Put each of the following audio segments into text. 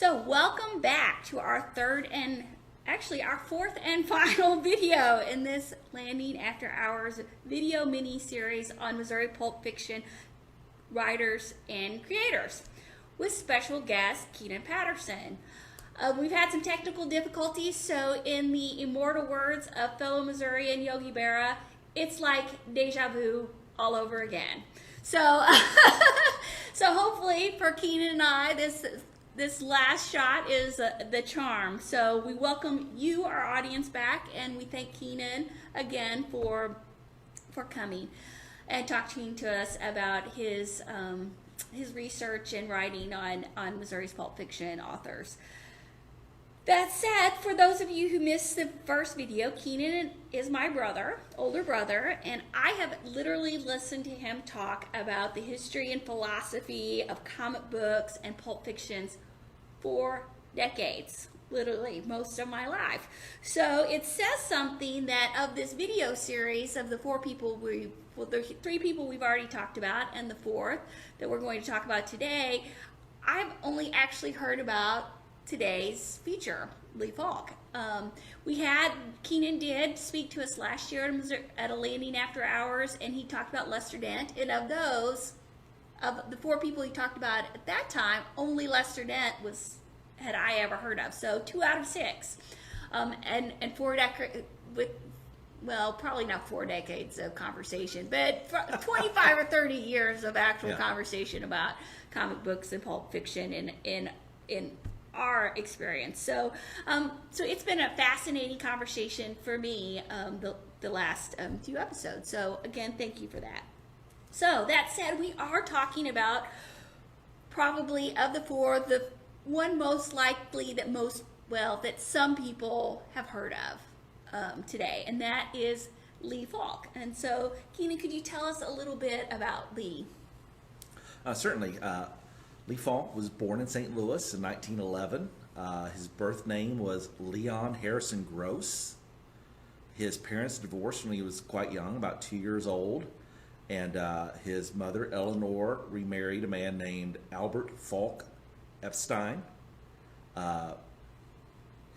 So welcome back to our our fourth and final video in this Landing After Hours video mini-series on Missouri pulp fiction writers and creators with special guest Keenan Patterson. We've had some technical difficulties, so in the immortal words of fellow Missourian Yogi Berra, it's like deja vu all over again. So, so hopefully for Keenan and I, this last shot is the charm. So we welcome you, our audience, back, and we thank Keenan again for coming and talking to us about his research and writing on Missouri's pulp fiction authors. That said, for those of you who missed the first video, Keenan is my brother, older brother, and I have literally listened to him talk about the history and philosophy of comic books and pulp fictions for decades, literally most of my life. So it says something that of this video series of the the three people we've already talked about and the fourth that we're going to talk about today, I've only actually heard about today's feature, Lee Falk. Keenan did speak to us last year at a Landing After Hours, and he talked about Lester Dent, and of the four people he talked about at that time, only Lester Dent had I ever heard of. So 2 out of 6, and probably not 4 decades of conversation, but 25 or 30 years of actual conversation about comic books and pulp fiction in our experience. So it's been a fascinating conversation for me the last few episodes. So again, thank you for that. So that said, we are talking about probably of the four, the one most likely that some people have heard of today, and that is Lee Falk. And so, Keenan, could you tell us a little bit about Lee? Certainly. Lee Falk was born in St. Louis in 1911. His birth name was Leon Harrison Gross. His parents divorced when he was quite young, about 2 years old, and his mother, Eleanor, remarried a man named Albert Falk Epstein.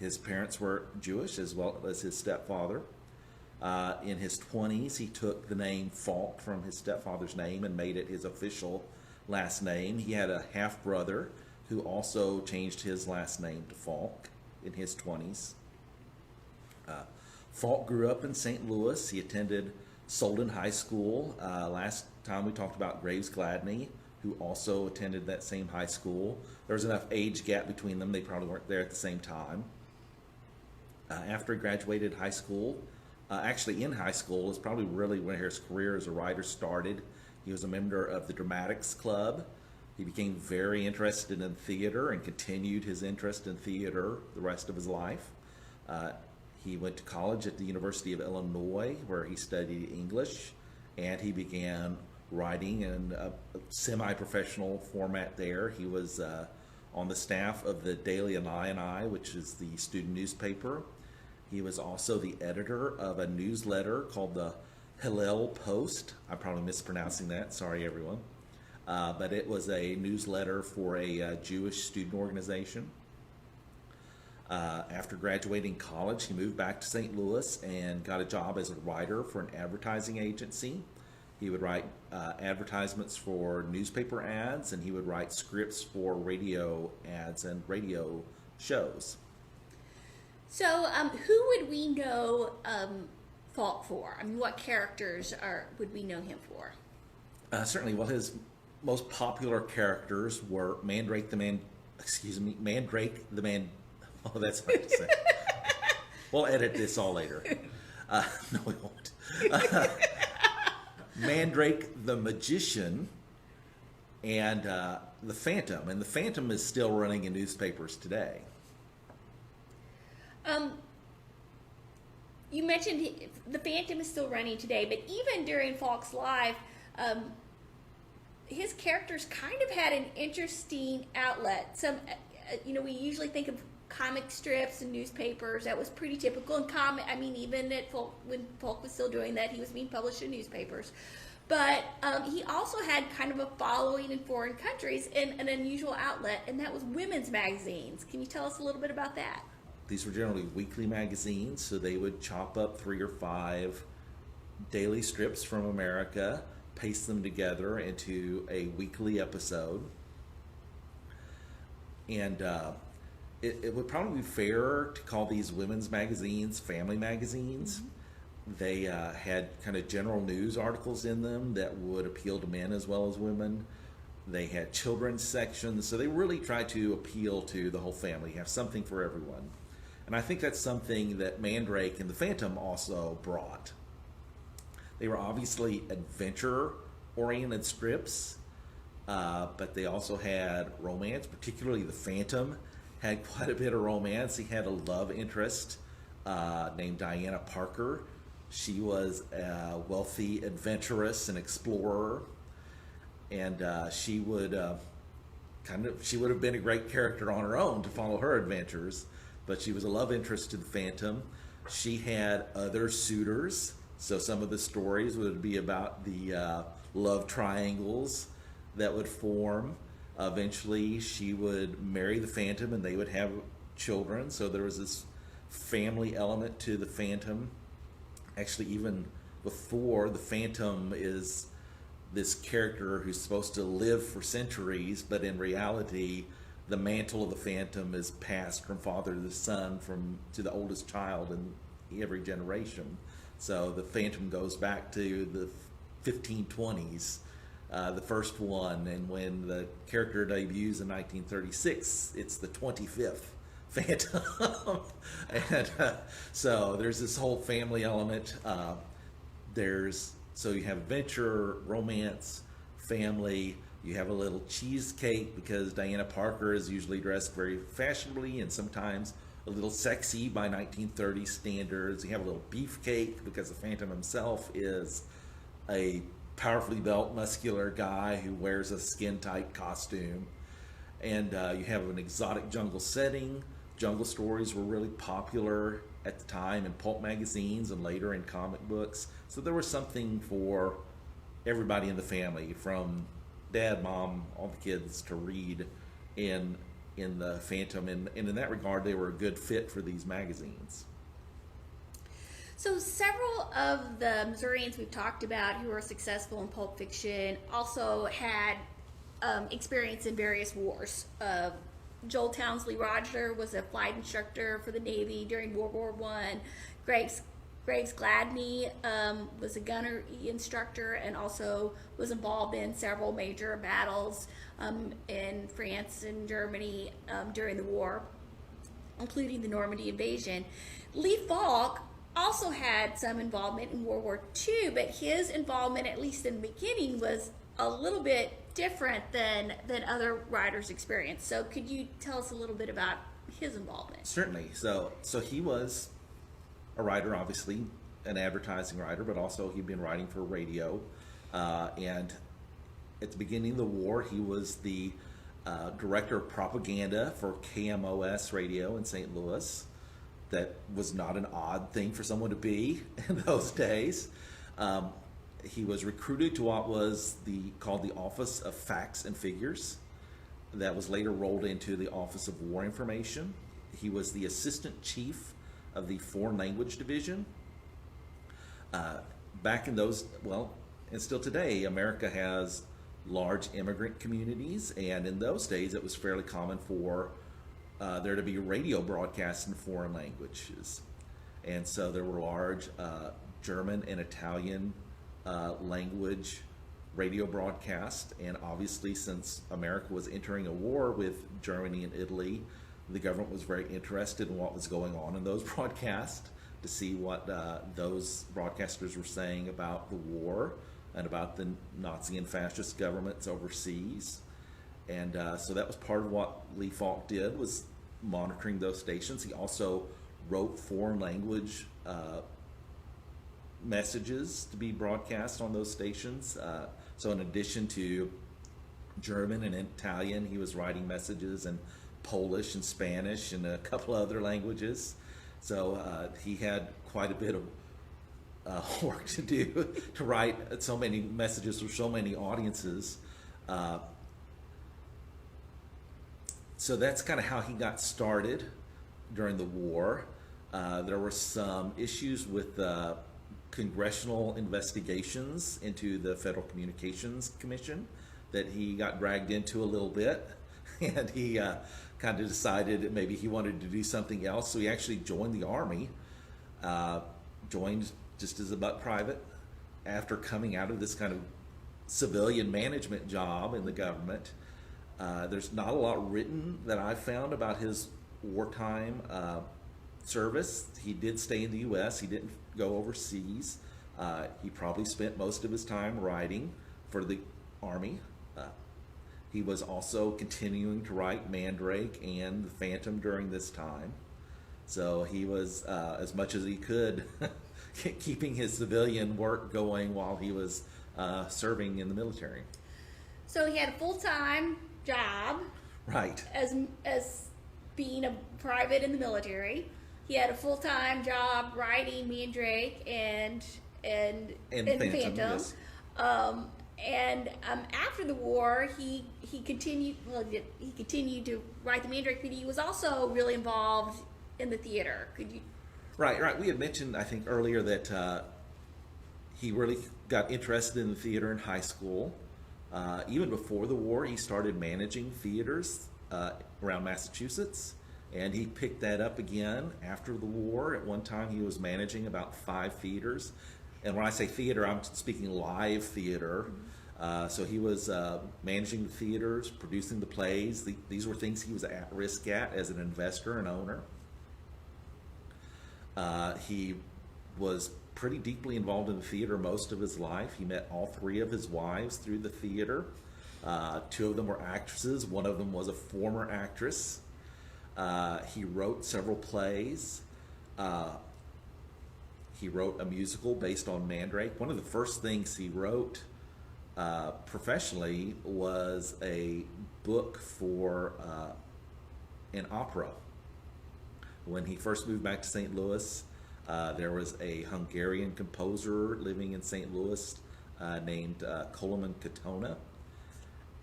His parents were Jewish, as well as his stepfather. In his 20s, he took the name Falk from his stepfather's name and made it his official last name. He had a half-brother who also changed his last name to Falk in his 20s. Falk grew up in St. Louis. He attended Solden High School. Last time we talked about Graves Gladney, who also attended that same high school. There was enough age gap between them, they probably weren't there at the same time. After he graduated high school, actually in high school is probably really when his career as a writer started. He was a member of the Dramatics Club. He became very interested in theater and continued his interest in theater the rest of his life. He went to college at the University of Illinois, where he studied English, and he began writing in a semi-professional format there. He was on the staff of the Daily Illini, which is the student newspaper. He was also the editor of a newsletter called the Hillel Post. I'm probably mispronouncing that. Sorry, everyone. But it was a newsletter for a Jewish student organization. After graduating college, he moved back to St. Louis and got a job as a writer for an advertising agency. He would write advertisements for newspaper ads, and he would write scripts for radio ads and radio shows. So who would we know Falk for? I mean, what characters would we know him for? Certainly, well, his most popular characters were Mandrake the Man. Oh, that's hard to say. We'll edit this all later. No, we won't. Mandrake the Magician and the Phantom. And the Phantom is still running in newspapers today. You mentioned the Phantom is still running today, but even during Falk's life, his characters kind of had an interesting outlet. We usually think of comic strips and newspapers. That was pretty typical. And even when Falk was still doing that, he was being published in newspapers. But he also had kind of a following in foreign countries in an unusual outlet, and that was women's magazines. Can you tell us a little bit about that? These were generally weekly magazines, so they would chop up 3 or 5 daily strips from America, paste them together into a weekly episode. And it would probably be fairer to call these women's magazines family magazines. They had kind of general news articles in them that would appeal to men as well as women. They had children's sections, so they really tried to appeal to the whole family, have something for everyone. And I think that's something that Mandrake and the Phantom also brought. They were obviously adventure-oriented strips, but they also had romance, particularly the Phantom had quite a bit of romance. He had a love interest named Diana Parker. She was a wealthy adventuress and explorer, and she would have been a great character on her own to follow her adventures, but she was a love interest to the Phantom. She had other suitors, so some of the stories would be about the love triangles that would form. Eventually, she would marry the Phantom, and they would have children, so there was this family element to the Phantom. Actually, even before, the Phantom is this character who's supposed to live for centuries, but in reality, the mantle of the Phantom is passed from father to son, to the oldest child in every generation. So the Phantom goes back to the 1520s, the first one, and when the character debuts in 1936, it's the 25th Phantom. And so there's this whole family element. So you have adventure, romance, family. You have a little cheesecake because Diana Parker is usually dressed very fashionably and sometimes a little sexy by 1930 standards. You have a little beefcake because the Phantom himself is a powerfully built, muscular guy who wears a skin-tight costume. And you have an exotic jungle setting. Jungle stories were really popular at the time in pulp magazines and later in comic books. So there was something for everybody in the family, from dad, mom, all the kids, to read in the Phantom. And in that regard, they were a good fit for these magazines. So several of the Missourians we've talked about who were successful in pulp fiction also had experience in various wars. Joel Townsley Roger was a flight instructor for the Navy during World War I. Graves Gladney was a gunnery instructor and also was involved in several major battles in France and Germany during the war, including the Normandy invasion. Lee Falk also had some involvement in World War II, but his involvement, at least in the beginning, was a little bit different than other writers' experience. So could you tell us a little bit about his involvement? Certainly. So he was a writer, obviously, an advertising writer, but also he'd been writing for radio. And at the beginning of the war, he was the director of propaganda for KMOS radio in St. Louis. That was not an odd thing for someone to be in those days. He was recruited to what was called the Office of Facts and Figures. That was later rolled into the Office of War Information. He was the assistant chief of the Foreign Language Division. Back in those, and still today, America has large immigrant communities, and in those days it was fairly common for there to be radio broadcasts in foreign languages. And so there were large German and Italian language radio broadcasts, and obviously since America was entering a war with Germany and Italy, the government was very interested in what was going on in those broadcasts to see what those broadcasters were saying about the war and about the Nazi and fascist governments overseas. And so that was part of what Lee Falk did, was monitoring those stations. He also wrote foreign language messages to be broadcast on those stations. So in addition to German and Italian, he was writing messages in Polish and Spanish and a couple of other languages. So he had quite a bit of work to do to write so many messages for so many audiences. So that's kind of how he got started during the war. There were some issues with congressional investigations into the Federal Communications Commission that he got dragged into a little bit, and he kind of decided that maybe he wanted to do something else. So he actually joined the Army, joined just as a buck private after coming out of this kind of civilian management job in the government. There's not a lot written that I've found about his wartime service. He did stay in the U.S. He didn't go overseas. He probably spent most of his time writing for the Army. He was also continuing to write Mandrake and The Phantom during this time. So he was, as much as he could, keeping his civilian work going while he was serving in the military. So he had a full-time job, right, as being a private in the military. He had a full-time job writing Mandrake and Phantom. Yes. And after the war, he continued. Well, he continued to write the Mandrake, but he was also really involved in the theater. Could you? Right. We had mentioned, I think, earlier that he really got interested in the theater in high school. Even before the war, he started managing theaters around Massachusetts, and he picked that up again after the war. At one time, he was managing about 5 theaters. And when I say theater, I'm speaking live theater. So he was managing the theaters, producing the plays. These were things he was at risk at as an investor and owner. He was pretty deeply involved in the theater most of his life. He met all 3 of his wives through the theater. 2 of them were actresses. One of them was a former actress. He wrote several plays. He wrote a musical based on Mandrake. One of the first things he wrote professionally was a book for an opera. When he first moved back to St. Louis, there was a Hungarian composer living in St. Louis named Koloman Katona,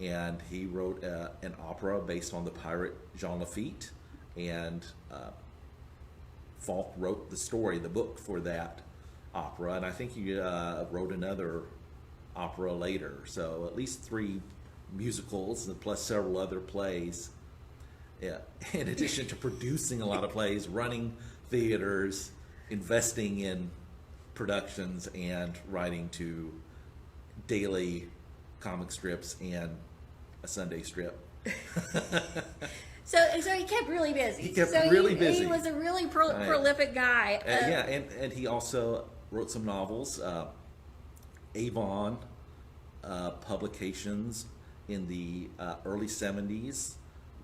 and he wrote an opera based on the pirate Jean Lafitte, and Falk wrote the story, the book for that opera, and I think he wrote another opera later. So at least 3 musicals plus several other plays. Yeah. In addition to producing a lot of plays, running theaters, investing in productions, and writing to daily comic strips and a Sunday strip. So he kept really busy. He kept really busy. He was a really prolific guy. And he also wrote some novels. Avon Publications in the early 70s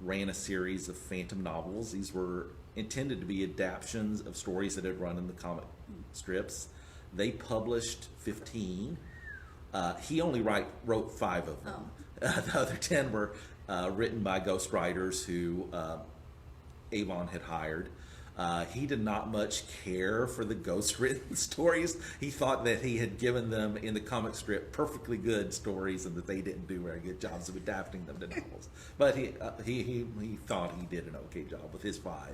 ran a series of Phantom novels. These were intended to be adaptations of stories that had run in the comic strips. They published 15. He only wrote 5 of them. The other 10 were written by ghostwriters who Avon had hired. He did not much care for the ghost-written stories. He thought that he had given them in the comic strip perfectly good stories, and that they didn't do very good jobs of adapting them to novels. But he thought he did an okay job with his 5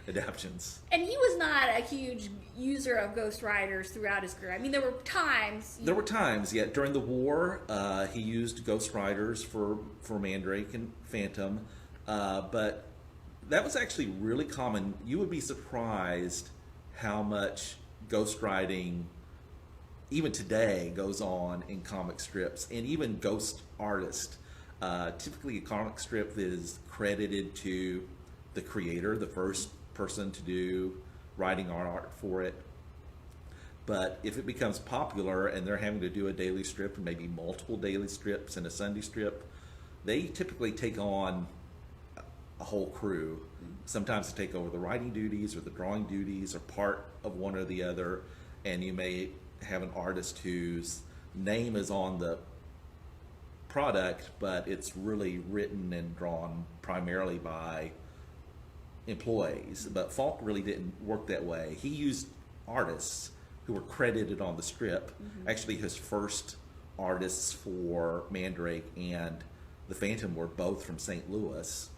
adaptions. And he was not a huge user of ghostwriters throughout his career. I mean, there were times. Yeah. During the war, he used ghostwriters for Mandrake and Phantom, but that was actually really common. You would be surprised how much ghostwriting, even today, goes on in comic strips, and even ghost artists. Typically, a comic strip is credited to the creator, the first person to do writing art for it. But if it becomes popular and they're having to do a daily strip, and maybe multiple daily strips and a Sunday strip, they typically take on a whole crew. Sometimes they take over the writing duties or the drawing duties or part of one or the other, and you may have an artist whose name is on the product, but it's really written and drawn primarily by employees. But Falk really didn't work that way. He used artists who were credited on the strip. Actually, his first artists for Mandrake and the Phantom were both from St. Louis,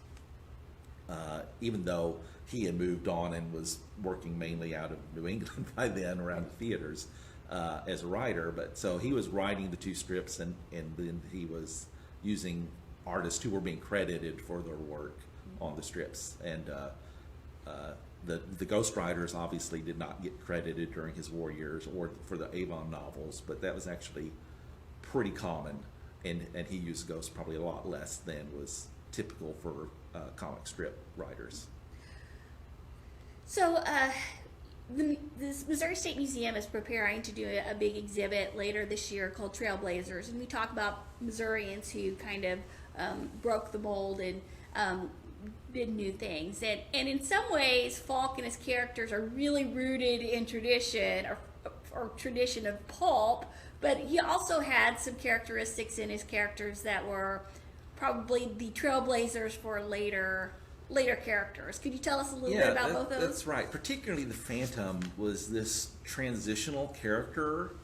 even though he had moved on and was working mainly out of New England by then around the theaters as a writer. But so he was writing the two strips, and then he was using artists who were being credited for their work on the strips. And the ghostwriters obviously did not get credited during his war years or for the Avon novels, but that was actually pretty common, and he used ghosts probably a lot less than was typical for comic strip writers. So this Missouri State Museum is preparing to do a big exhibit later this year called Trailblazers, and we talk about Missourians who kind of broke the mold and did new things. And in some ways, Falk and his characters are really rooted in tradition or tradition of pulp, but he also had some characteristics in his characters that were probably the trailblazers for later characters. Could you tell us a little bit about both of those? That's right. Particularly the Phantom was this transitional character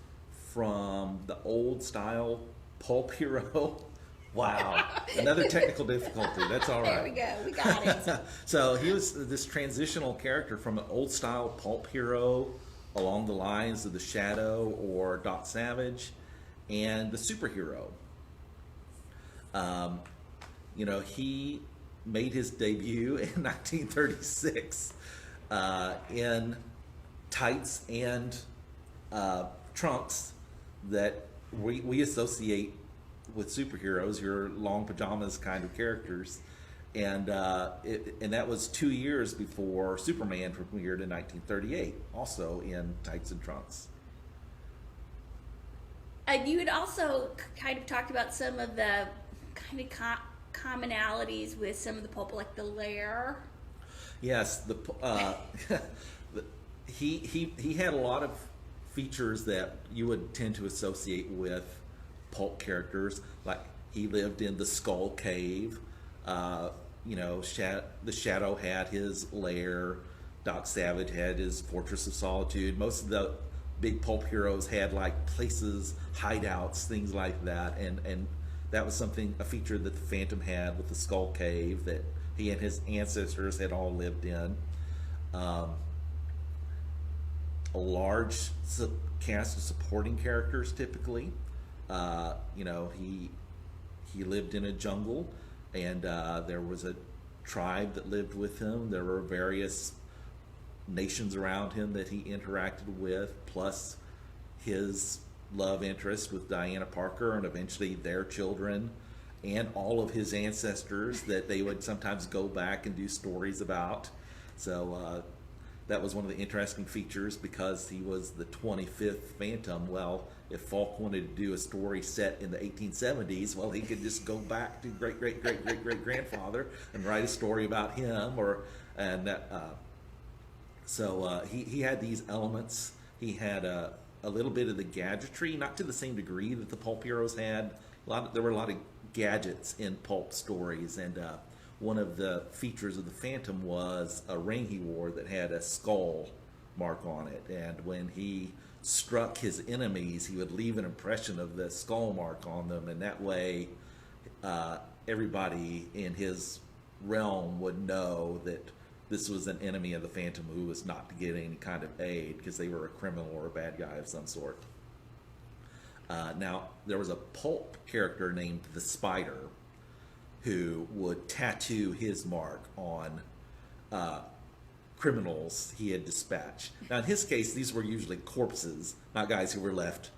from the old style pulp hero. Wow. Another technical difficulty. That's all right. There we go. We got it. So he was this transitional character from an old style pulp hero along the lines of the Shadow or Doc Savage and the superhero. He made his debut in 1936 in tights and trunks that we associate with superheroes, your long pajamas kind of characters, and that was 2 years before Superman premiered in 1938, also in tights and trunks. You had also kind of talked about some of the kind of commonalities with some of the pulp, like the Lair. Yes, he had a lot of features that you would tend to associate with pulp characters. Like he lived in the Skull Cave. The Shadow had his lair. Doc Savage had his Fortress of Solitude. Most of the big pulp heroes had like places, hideouts, things like that, and that was a feature that the Phantom had with the Skull Cave that he and his ancestors had all lived in. A large cast of supporting characters, typically. He lived in a jungle, and there was a tribe that lived with him. There were various nations around him that he interacted with, plus his love interest with Diana Parker, and eventually their children, and all of his ancestors that they would sometimes go back and do stories about. So that was one of the interesting features, because he was the 25th Phantom. Well, if Falk wanted to do a story set in the 1870s, well, he could just go back to great-great-great-great-great-grandfather and write a story about him. He had these elements. He had a little bit of the gadgetry, not to the same degree that the pulp heroes had. There were a lot of gadgets in pulp stories, and one of the features of the Phantom was a ring he wore that had a skull mark on it, and when he struck his enemies, he would leave an impression of the skull mark on them, and that way everybody in his realm would know that this was an enemy of the Phantom who was not to get any kind of aid because they were a criminal or a bad guy of some sort. Now, there was a pulp character named the Spider who would tattoo his mark on criminals he had dispatched. Now, in his case, these were usually corpses, not guys who were left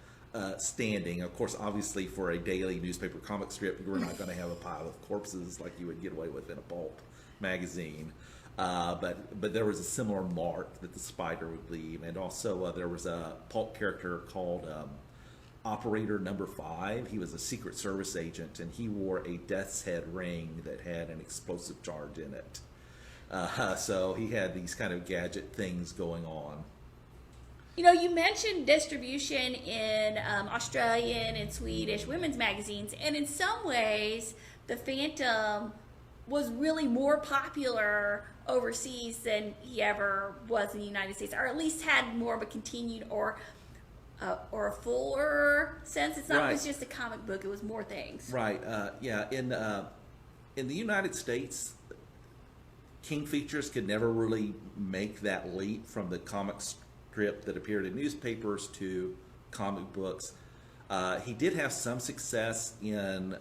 standing. Of course, obviously, for a daily newspaper comic strip, you were not going to have a pile of corpses like you would get away with in a pulp magazine. But there was a similar mark that the Spider would leave, and also there was a pulp character called Operator Number 5. He was a Secret Service agent, and he wore a death's head ring that had an explosive charge in it. So he had these kind of gadget things going on. You mentioned distribution in Australian and Swedish women's magazines, and in some ways, the Phantom was really more popular overseas than he ever was in the United States, or at least had more of a continued or or a fuller sense. It's not Right. it was just a comic book. It was more things. Right. Yeah. In the United States, King Features could never really make that leap from the comic strip that appeared in newspapers to comic books. He did have some success in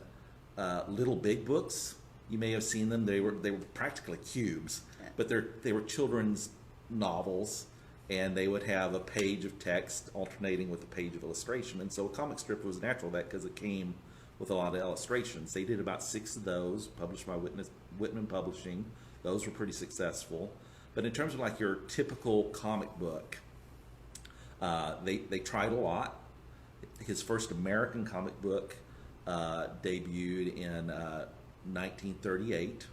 Little Big Books. You may have seen them. They were practically cubes, but they were children's novels, and they would have a page of text alternating with a page of illustration. And so a comic strip was natural to that because it came with a lot of illustrations. They did about 6 of those, published by Whitman Publishing. Those were pretty successful. But in terms of like your typical comic book, they tried a lot. His first American comic book debuted in 1938.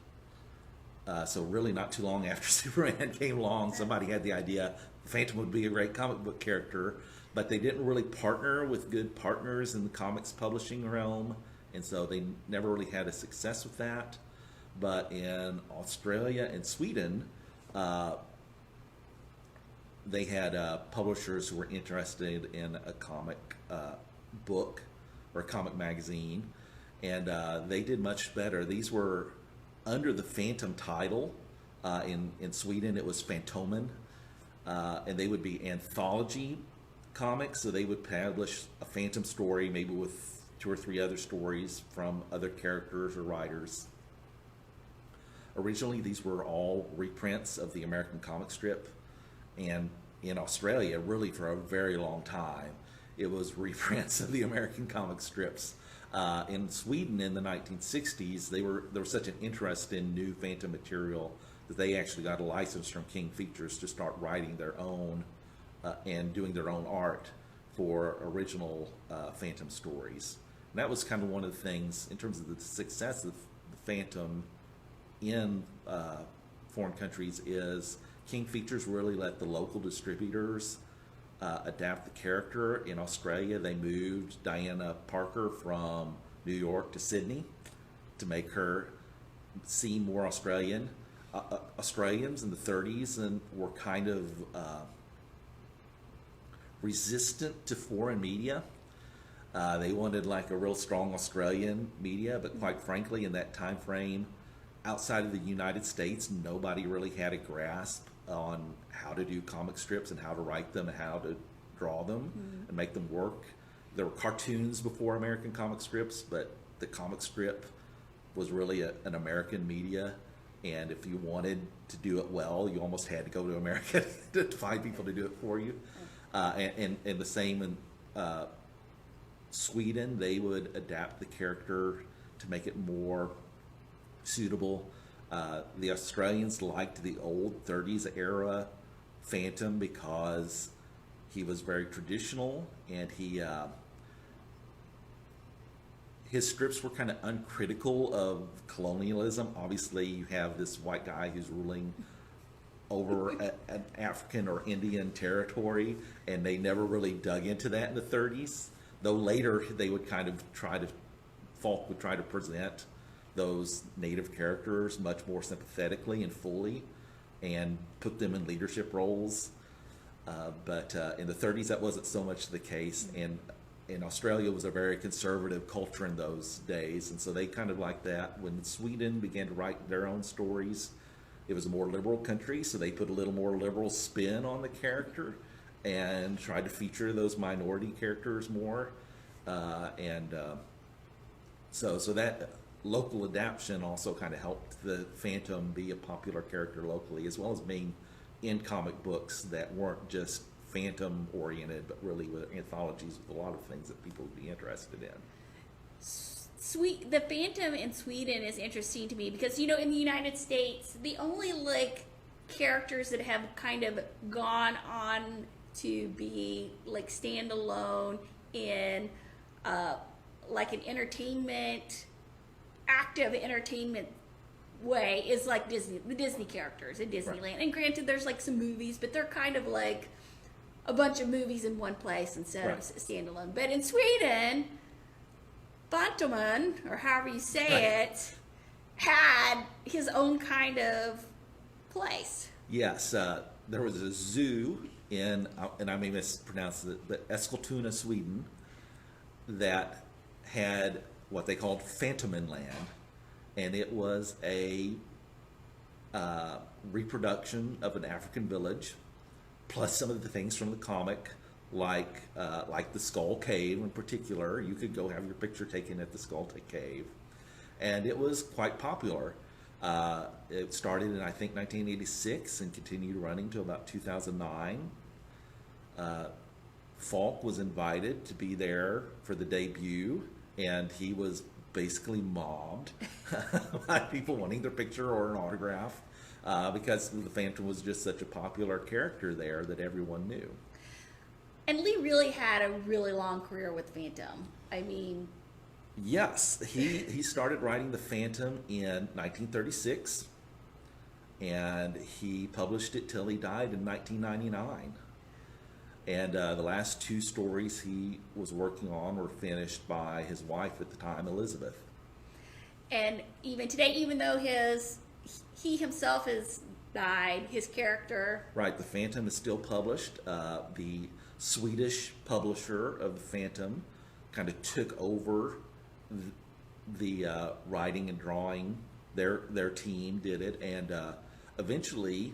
So really not too long after Superman came along, somebody had the idea Phantom would be a great comic book character, but they didn't really partner with good partners in the comics publishing realm, and so they never really had a success with that. But in Australia and Sweden, they had publishers who were interested in a comic book or a comic magazine, and they did much better. These were under the Phantom title. In Sweden, it was Fantomen, and they would be anthology comics, so they would publish a Phantom story, maybe with 2 or 3 other stories from other characters or writers. Originally, these were all reprints of the American comic strip, and in Australia, really for a very long time, it was reprints of the American comic strips. In Sweden in the 1960s, there was such an interest in new Phantom material that they actually got a license from King Features to start writing their own and doing their own art for original Phantom stories. And that was kind of one of the things in terms of the success of the Phantom in foreign countries is King Features really let the local distributors adapt the character. In Australia, they moved Diana Parker from New York to Sydney to make her seem more Australian. Australians in the 30s and were kind of resistant to foreign media. They wanted like a real strong Australian media, but quite frankly, in that time frame, outside of the United States, nobody really had a grasp on how to do comic strips and how to write them and how to draw them and make them work. There were cartoons before American comic strips, but the comic strip was really an American media, and if you wanted to do it well, you almost had to go to America to find people to do it for you. And the same in Sweden, they would adapt the character to make it more suitable. The Australians liked the old 30s era Phantom because he was very traditional, and his strips were kind of uncritical of colonialism. Obviously, you have this white guy who's ruling over an African or Indian territory, and they never really dug into that in the 30s. Though later they would kind of Falk would try to present those native characters much more sympathetically and fully and put them in leadership roles. But in the 30s, that wasn't so much the case. And Australia was a very conservative culture in those days. And so they kind of like that. When Sweden began to write their own stories, it was a more liberal country. So they put a little more liberal spin on the character and tried to feature those minority characters more. So that local adaptation also kind of helped the Phantom be a popular character locally, as well as being in comic books that weren't just Phantom oriented, but really with anthologies with a lot of things that people would be interested in. The Phantom in Sweden is interesting to me because, in the United States, the only characters that have kind of gone on to be standalone in an entertainment, active entertainment way is the Disney characters in Disneyland. Right. And granted, there's some movies, but they're kind of like a bunch of movies in one place instead of standalone. But in Sweden, Fantomen, or however you say it, had his own kind of place. Yes, there was a zoo in, and I may mispronounce it, but Eskilstuna, Sweden, that had what they called Fantomenland, and it was a reproduction of an African village, plus some of the things from the comic, like the Skull Cave in particular. You could go have your picture taken at the Skull Cave, and it was quite popular. It started in, I think, 1986 and continued running to about 2009. Falk was invited to be there for the debut, and he was basically mobbed by people wanting their picture or an autograph because the Phantom was just such a popular character there that everyone knew. And Lee really had a really long career with Phantom. I mean, yes, he started writing the Phantom in 1936, and he published it till he died in 1999. And the last two stories he was working on were finished by his wife at the time, Elizabeth. And even today, even though he himself has died, his character... Right, the Phantom is still published. The Swedish publisher of the Phantom kind of took over the writing and drawing. Their team did it, and eventually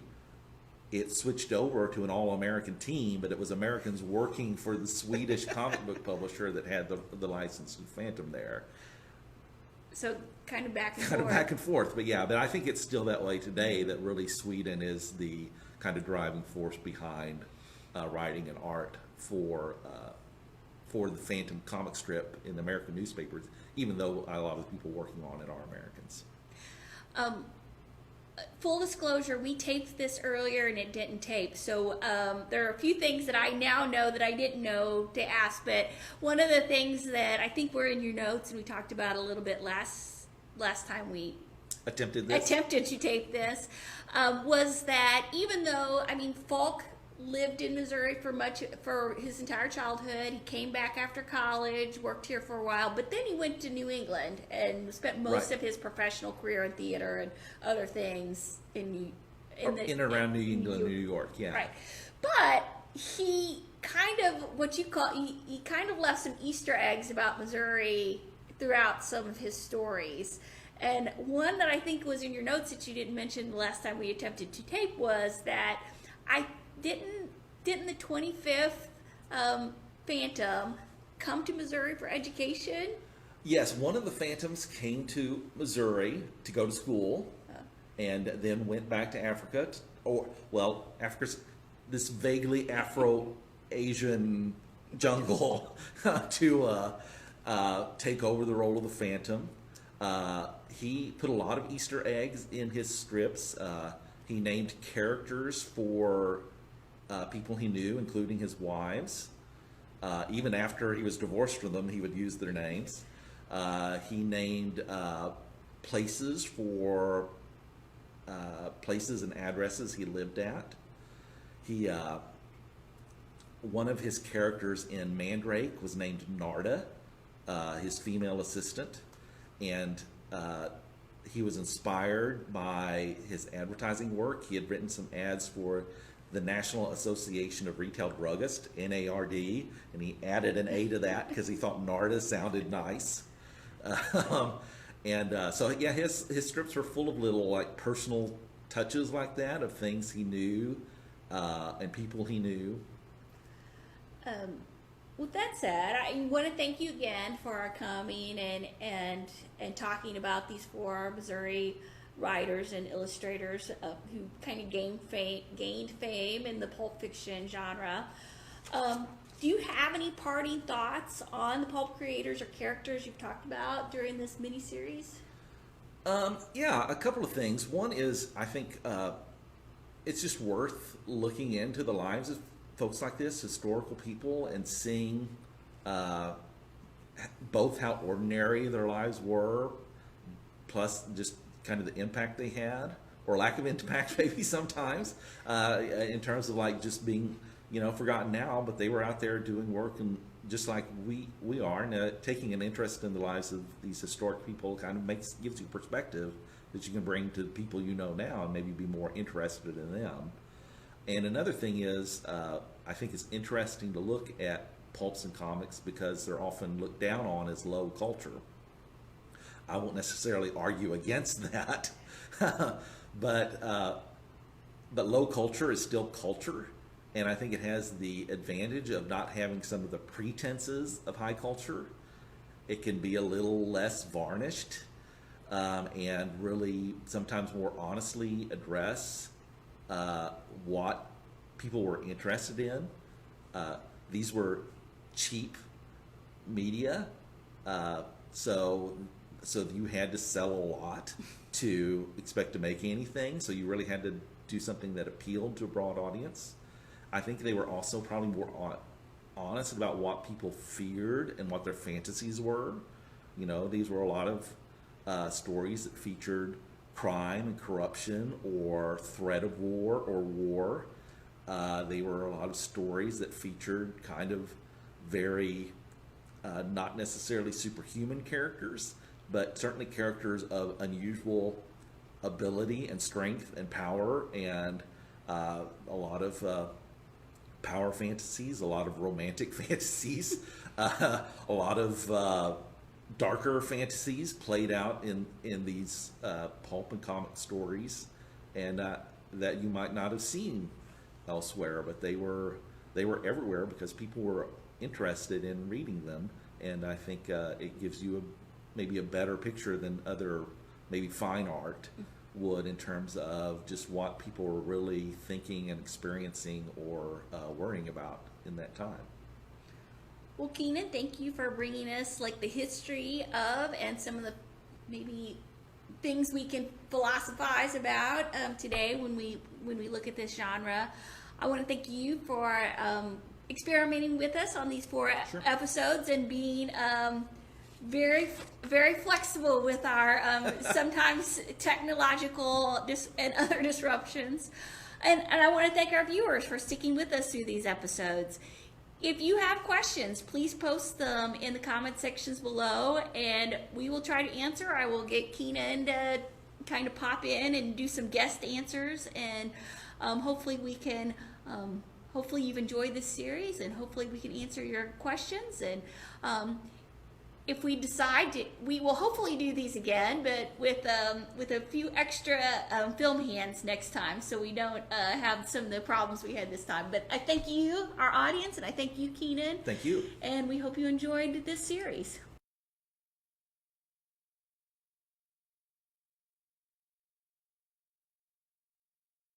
it switched over to an all-American team, but it was Americans working for the Swedish comic book publisher that had the license to Phantom there. So kind of back and forth. Kind of back and forth, but yeah, but I think it's still that way today, that really Sweden is the kind of driving force behind writing and art for the Phantom comic strip in the American newspapers, even though a lot of the people working on it are Americans. Full disclosure, we taped this earlier and it didn't tape. So there are a few things that I now know that I didn't know to ask. But one of the things that I think were in your notes and we talked about a little bit last time we attempted to tape this was that even though, I mean, Falk lived in Missouri for his entire childhood. He came back after college, worked here for a while, but then he went to New England and spent most of his professional career in theater and other things in and around New England, New York. Yeah, right. But he kind of he kind of left some Easter eggs about Missouri throughout some of his stories. And one that I think was in your notes that you didn't mention the last time we attempted to tape was that didn't the 25th Phantom come to Missouri for education? Yes, one of the Phantoms came to Missouri to go to school, and then went back to Africa. Africa's this vaguely Afro-Asian jungle to take over the role of the Phantom. He put a lot of Easter eggs in his strips. He named characters for people he knew, including his wives. Even after he was divorced from them, he would use their names. He named places for places and addresses he lived at. One of his characters in Mandrake was named Narda, his female assistant, and he was inspired by his advertising work. He had written some ads for the National Association of Retail Druggists, NARD, and he added an A to that because he thought Narda sounded nice. So yeah, his strips were full of little like personal touches like that of things he knew and people he knew. With that said, I want to thank you again for coming and talking about these four Missouri writers and illustrators who kind of gained fame in the pulp fiction genre. Do you have any parting thoughts on the pulp creators or characters you've talked about during this miniseries? Yeah, a couple of things. One is, I think it's just worth looking into the lives of folks like this, historical people, and seeing both how ordinary their lives were, plus just kind of the impact they had, or lack of impact maybe sometimes, in terms of like just being, forgotten now, but they were out there doing work, and just like we are, and taking an interest in the lives of these historic people kind of gives you perspective that you can bring to people you know now and maybe be more interested in them. And another thing is, I think it's interesting to look at pulps and comics because they're often looked down on as low culture. I won't necessarily argue against that, but low culture is still culture, and I think it has the advantage of not having some of the pretenses of high culture. It can be a little less varnished, and really sometimes more honestly address what people were interested in. These were cheap media, so you had to sell a lot to expect to make anything. So you really had to do something that appealed to a broad audience. I think they were also probably more honest about what people feared and what their fantasies were. These were a lot of stories that featured crime and corruption or threat of war or war. They were a lot of stories that featured kind of very not necessarily superhuman characters, but certainly characters of unusual ability and strength and power, and a lot of power fantasies, a lot of romantic fantasies, a lot of darker fantasies played out in these pulp and comic stories, and that you might not have seen elsewhere, but they were everywhere because people were interested in reading them, and I think it gives you maybe a better picture than other maybe fine art would in terms of just what people were really thinking and experiencing or worrying about in that time. Well, Keenan, thank you for bringing us like the history of and some of the maybe things we can philosophize about today when we look at this genre. I want to thank you for experimenting with us on these 4 Sure. episodes and being very, very flexible with our sometimes technological and other disruptions. And I want to thank our viewers for sticking with us through these episodes. If you have questions, please post them in the comment sections below, and we will try to answer. I will get Keenan to kind of pop in and do some guest answers, and hopefully we can, hopefully you've enjoyed this series, and hopefully we can answer your questions. And if we decide to, we will hopefully do these again, but with a few extra film hands next time, so we don't have some of the problems we had this time. But I thank you, our audience, and I thank you, Keenan. Thank you. And we hope you enjoyed this series.